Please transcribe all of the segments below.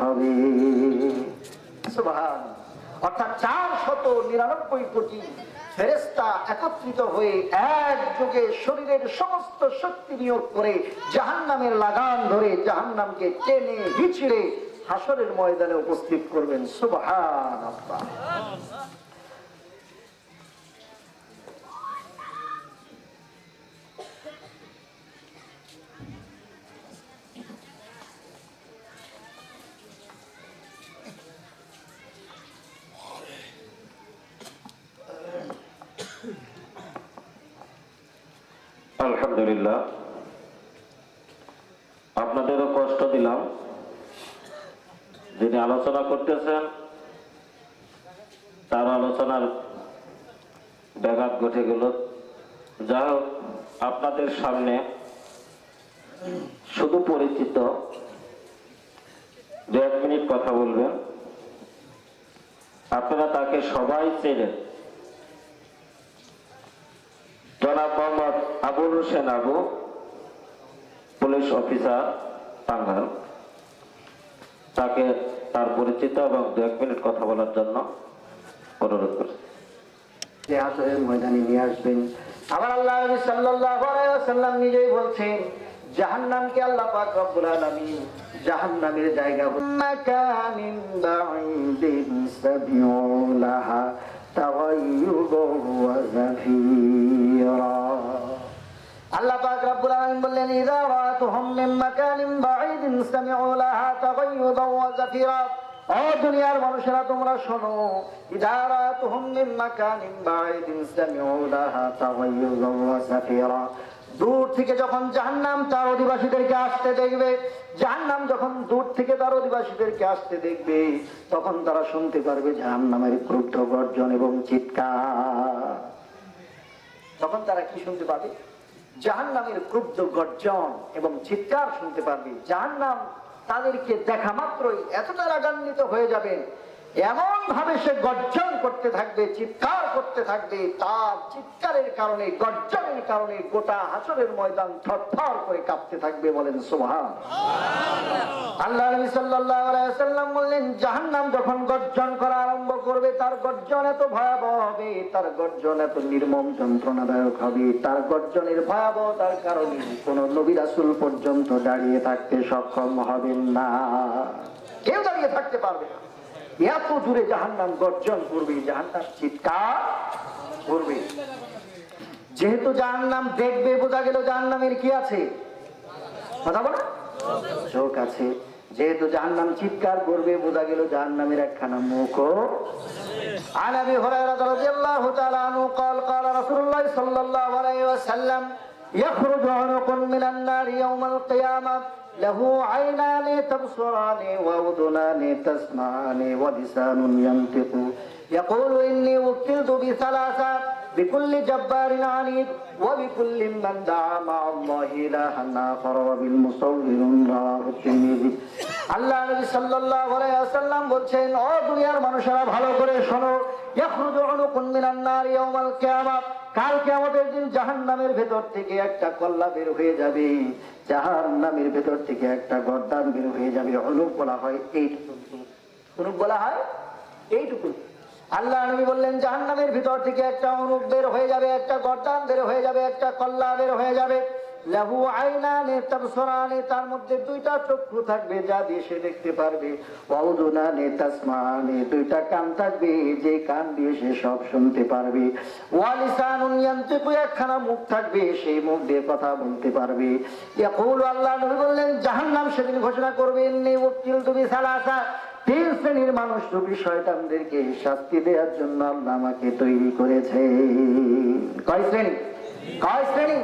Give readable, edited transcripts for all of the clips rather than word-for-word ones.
হবে। সুবহান। অর্থাৎ 499 কোটি ফেরেশতা একত্রিত হয়ে একযোগে শরীরের সমস্ত শক্তি নিয়োগ করে জাহান্নামের লাগাম ধরে জাহান্নামকে টেনে হিচড়ে হাসরের ময়দানে উপস্থিত করবেন। সুবহানাল্লাহ। আলহামদুলিল্লাহ, আপনাদেরও কষ্ট দিলাম। যিনি আলোচনা করতেছেন তার আলোচনার ব্যাঘাত ঘটে গেল। যা হোক, আপনাদের সামনে শুধু পরিচিত 1 মিনিট কথা বলবেন। আপনারা তাকে সবাই চেনেন, জনাব মোহাম্মদ আবুল হোসেন আবু, পুলিশ অফিসার, টাঙ্গাইল। তাকে তার পরিচিত এবং 1 মিনিট কথা বলার জন্য অনুরোধ করছি। ময়দানে নিয়ে আসবেন। আবার আল্লাহ নবী সাল্লাল্লাহু আলাইহি ওয়াসাল্লাম নিজেই বলছেন, জাহান্নামকে আল্লাহ পাক রব্বুল আলামিন জাহান্নামের জায়গা মাকানিন বাঈদিন সাবিউলাহা তাগায়্যুবান ওয়া জাফীরা। আল্লাহ পাক রব্বুল আলামিন বললেন, ইযা রাআতুহুম মিন মাকানিন বাঈদিন সামিউলাহা তাগায়্যুবান ওয়া জাফীরা। ও দুনিয়ার মানুষেরা, তোমরা শোনো, ইযা রাআতুহুম মিন মাকানিন বাঈদিন সামিউলাহা তাগায়্যুবান ওয়া জাফীরা। দূর থেকে যখন জাহান্নাম তার অধিবাসীদেরকে আসতে দেখবে, জাহান্নাম যখন দূর থেকে তার অধিবাসীদেরকে আসতে দেখবে, তখন তারা শুনতে পারবে জাহান্নামের ক্রুদ্ধ গর্জন এবং চিৎকার। তখন তারা কি শুনতে পাবে? জাহান্নামের ক্রুদ্ধ গর্জন এবং চিৎকার শুনতে পারবে। জাহান্নাম তাদেরকে দেখা মাত্রই এতটা রাগান্বিত হয়ে যাবে, এমন ভাবে সে গর্জন করতে থাকবে, চিৎকার করতে থাকবে। তার চিৎকারের কারণে, গর্জনের কারণে গোটা হাসরের ময়দান থরথর করে কাঁপতে থাকবে। বলেন সুবহানাল্লাহ। আল্লাহ নবী সাল্লাল্লাহু আলাইহি ওয়াসাল্লাম বললেন, জাহান্নাম যখন গর্জন করা আরম্ভ করবে, তার গর্জন এত ভয়াবহ হবে, তার গর্জন এত নির্মম যন্ত্রণাদায়ক হবে, তার গর্জনের ভয়াবহতার কারণে কোন নবী রাসূল পর্যন্ত দাঁড়িয়ে থাকতে সক্ষম হবেন না। কেউ দাঁড়িয়ে থাকতে পারবে না। এত দূরে জাহান্নাম গর্জন করবে, জাহান্নাম চিৎকার করবে। যেহেতু জাহান্নাম দেখবে, বোঝা গেল জাহান্নামের কি আছে? কথা বলো, চোখ আছে। যেহেতু জাহান্নাম চিৎকার করবে, বোঝা গেল জাহান্নামের একখানা মুখও। আন আবি হুরায়রা রাদিয়াল্লাহু তাআলা আনহু قال قال رسول الله صلى الله عليه وسلم يخرج عنق من النار يوم القيامة له عينان تبصران وأذنان تسمعان ولسان ينطق يقول إني وكلت بثلاثة بكل جبار عنيد وبكل من دعا مع الله إلها آخر وبالمصور رواه الترمذي। আল্লাহ নবী সাল্লাল্লাহু আলাইহি ওয়াসাল্লাম বলছেন, ও দুনিয়ার মানুষেরা, ভালো করে শোনো, ইয়াখরুজু উনুকুন মিনান নার ইয়াউমাল কিয়ামah। কাল কিয়ামতের দিন জাহান্নামের ভেতর থেকে একটা কল্লা বের হয়ে যাবে, জাহান্নামের ভেতর থেকে একটা গর্দান বের হয়ে যাবে। উনুক বলা হয় এইটুকু, উনুক বলা হয় এইটুকু। আল্লাহ নবী বললেন, জাহান্নামের ভিতর থেকে একটা উনুক বের হয়ে যাবে, একটা গর্দান বের হয়ে যাবে, একটা কল্লা বের হয়ে যাবে। লাহু আইনানে তাবসুরানে, তার মধ্যে 2টা চক্ষু থাকবে যা দিয়ে সে দেখতে পারবে। ওয়া উযুনানে তাসমানে, 2টা কান থাকবে যে কান দিয়ে সে সব শুনতে পারবে। ওয়া লিসানুন ইয়ানতিকু, একখানা মুখ থাকবে সেই মুখ দিয়ে কথা বলতে পারবে। ইয়াকুলু, আল্লাহ নবী বললেন, জাহান্নাম সেদিন ঘোষণা করবে, ইন্নী উকিলতু বিসালাসা, 3 শ্রেণীর মানুষ রূপী শয়তানদেরকে শাস্তি দেওয়ার জন্য আল্লাহ আমাকে তৈরি করেছে। কয় শ্রেণী? কয় শ্রেণী?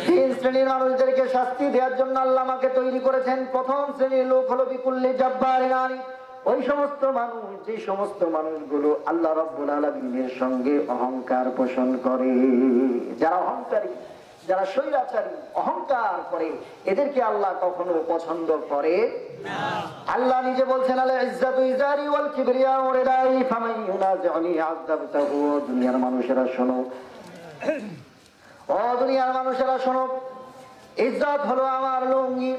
3 শ্রেণীর মানুষদেরকে শাস্তি দেওয়ার জন্য আল্লাহ আমাকে তৈরি করেছেন। প্রথম শ্রেণীর লোক হলো বিকুল্লি জব্বারিন আনিদ, ওই সমস্ত মানুষ, যে সমস্ত মানুষগুলো আল্লাহ রাব্বুল আলামিনের সঙ্গে অহংকার পোষণ করে, যারা অহংকারী, যারা স্বৈরাচারী, অহংকার করে, এদেরকে আল্লাহ কখনো পছন্দ করে না। আল্লাহ নিজে বলছেন, আল ইজ্জাতু ইজারি ওয়াল কিবরিয়া রিদাই ফামান ইউনাজিউনি আযাবতাহু। দুনিয়ার মানুষেরা শোনো, ও দুনিয়ার মানুষেরা শোনো, ইজ্জত হলো আমার লুঙ্গি,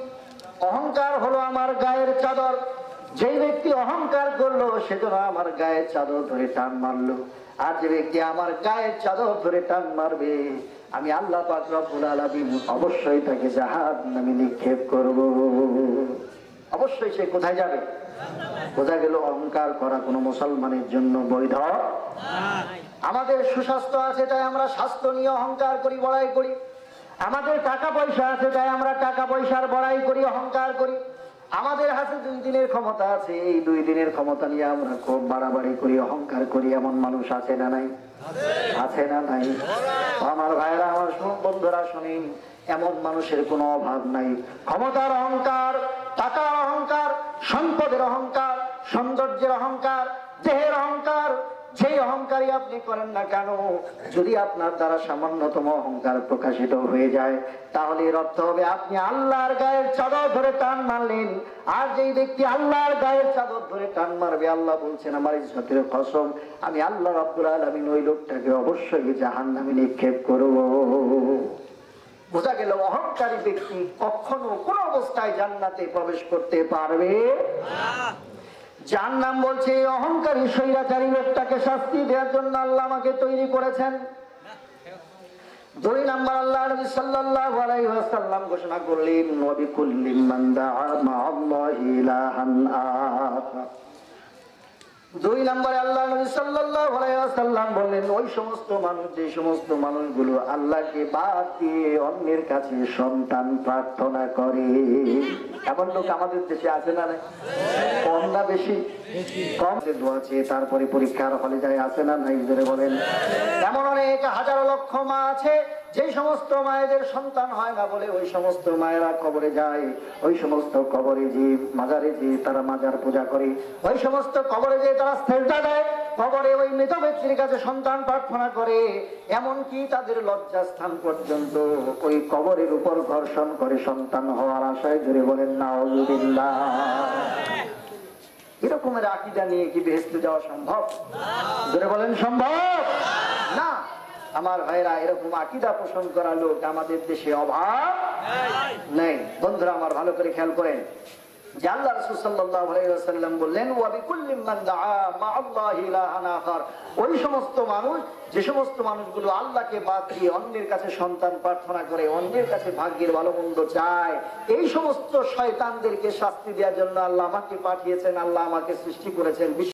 অহংকার হলো আমার গায়ের চাদর। যে ব্যক্তি অহংকার করলো সেজন্য আমার গায়ের চাদর ধরে টান মারলো, আর যে ব্যক্তি আমার গায়ের চাদর ধরে টান মারবে আমি আল্লাহ পাক রব্বুল আলামিন অবশ্যই তাকে জাহান্নামে নিক্ষেপ করব। অবশ্যই সে কোথায় যাবে? বোঝা গেল অহংকার করা কোনো মুসলমানের জন্য বৈধ। আমাদের সুস্বাস্থ্য আছে তাই আমরা স্বাস্থ্য নিয়ে অহংকার করি, বড়াই করি। আমাদের টাকা পয়সা আছে তাই আমরা টাকা পয়সার বড়াই করি, অহংকার করি। আমাদের হাতে 2 দিনের ক্ষমতা আছে, এই 2 দিনের ক্ষমতা নিয়ে আমরা খুব বাড়াবাড়ি করি, অহংকার করি। এমন মানুষ আছে না নাই? আছে না নাই? আমার ভাইরা, আমার বন্ধুরা শুনেন, এমন মানুষের কোনো অভাব নাই। ক্ষমতার অহংকার, টাকার অহংকার, সম্পদের অহংকার, সৌন্দর্যের অহংকার, দেহের অহংকার, যেই অহংকারই আপনি করেন না কেন, যদি আপনার দ্বারা সামান্যতম অহংকার প্রকাশিত হয়ে যায় তাহলে এর অর্থ হবে আপনি আল্লাহর গায়ের চাদর ধরে টান মারলেন। আর যেই ব্যক্তি আল্লাহর গায়ের চাদর ধরে টান মারবে, আল্লাহ বলছেন আমার ইজ্জতের কসম, আমি আল্লাহ রাব্বুল আলামিন ওই লোকটাকে অবশ্যই জাহান্নামে নিক্ষেপ করব। বোঝা গেল অহংকারী ব্যক্তি কখনো কোন অবস্থায় জান্নাতে প্রবেশ করতে পারবে না। জাহান্নাম বলছে অহংকারী স্বৈরাচারী লোকটাকে শাস্তি দেওয়ার জন্য আল্লাহ আমাকে তৈরি করেছেন। 2 নাম্বার, আল্লাহ নবী সাল্লাল্লাহু আলাইহি ওয়াসাল্লাম ঘোষণা করলেন ওয়া বিকুল্লি মান দাআ মা'আল্লাহি ইলাহান আখার। 2 নম্বরে আল্লাহ নবী সাল্লাল্লাহু আলাইহি ওয়াসাল্লাম বললেন ওই সমস্ত মানুষ, যে সমস্ত মানুষগুলো আল্লাহকে বাদ দিয়ে অন্যের কাছে সন্তান প্রার্থনা করে। এমন লোক আমাদের দেশে আছে না? কম না বেশি? কম। দোয়া চেয়ে তারপরে পরীক্ষার হলে যায়, আছে না নাই? জোরে বলেন। এমন অনেক হাজার লক্ষ মা আছে যে সমস্ত মায়েদের সন্তান হয় না বলে ওই সমস্ত মায়েরা কবরে যায়। ওই সমস্ত কবরে যে মাজারে যে তারা মাজার পূজা করে, ওই সমস্ত কবরে যে তারা সেজদা দেয়, কবরে ওই মৃত ব্যক্তির কাছে সন্তান প্রার্থনা করে। এমনকি তাদের লজ্জাস্থান পর্যন্ত ওই কবরের উপর ঘর্ষণ করে সন্তান হওয়ার আশায়। জোরে বলেন নাউযুবিল্লাহ। এরকমের আকীদা নিয়ে কি বেহেশতে যাওয়া সম্ভব? জোরে বলেন সম্ভব না। আমার ভাইরা, এরকম আকীদা পোষণ করা লোক আমাদের দেশে অভাব নেই। বন্ধুরা আমার, ভালো করে খেয়াল করেন যে আল্লাহ রাসূল সাল্লাল্লাহু আলাইহি ওয়াসাল্লাম বললেন ওয়া বিকুল্লি মান দাআ মা'আল্লাহি ইলাহান আখার। ওই সমস্ত মানুষ, যে সমস্ত মানুষগুলো আল্লাহকে বাদ দিয়ে অন্যের কাছে সন্তান প্রার্থনা করে, অন্যের কাছে ভাগ্যের ভালো মন্দ চায়, এই সমস্ত শয়তানদেরকে শাস্তি দেওয়ার জন্য আল্লাহ আমাকে পাঠিয়েছেন, আল্লাহ আমাকে সৃষ্টি করেছেন।